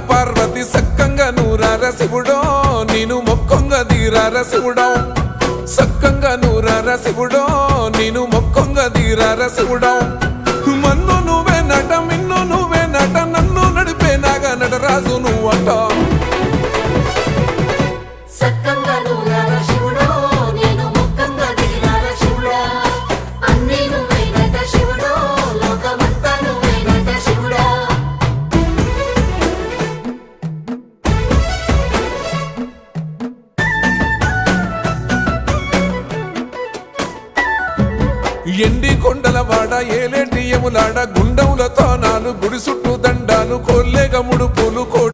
పార్వతి సక్కంగా నూరార శివుడో నేను మొక్కొంగ దీరార శివుడో సక్కంగా నూరార శివుడో నేను మొక్కొంగ దీరార శివుడో మన్ను నువ్వే నట మిన్ను నువ్వే నట నన్ను నడిపే నాగా నటరాజు నువ్వట ఎండి కొండలవాడ ఏలేటి యములాడ గుండములతో నాలు గుడి చుట్టూ దండాలు కొల్లేగ ముడుపు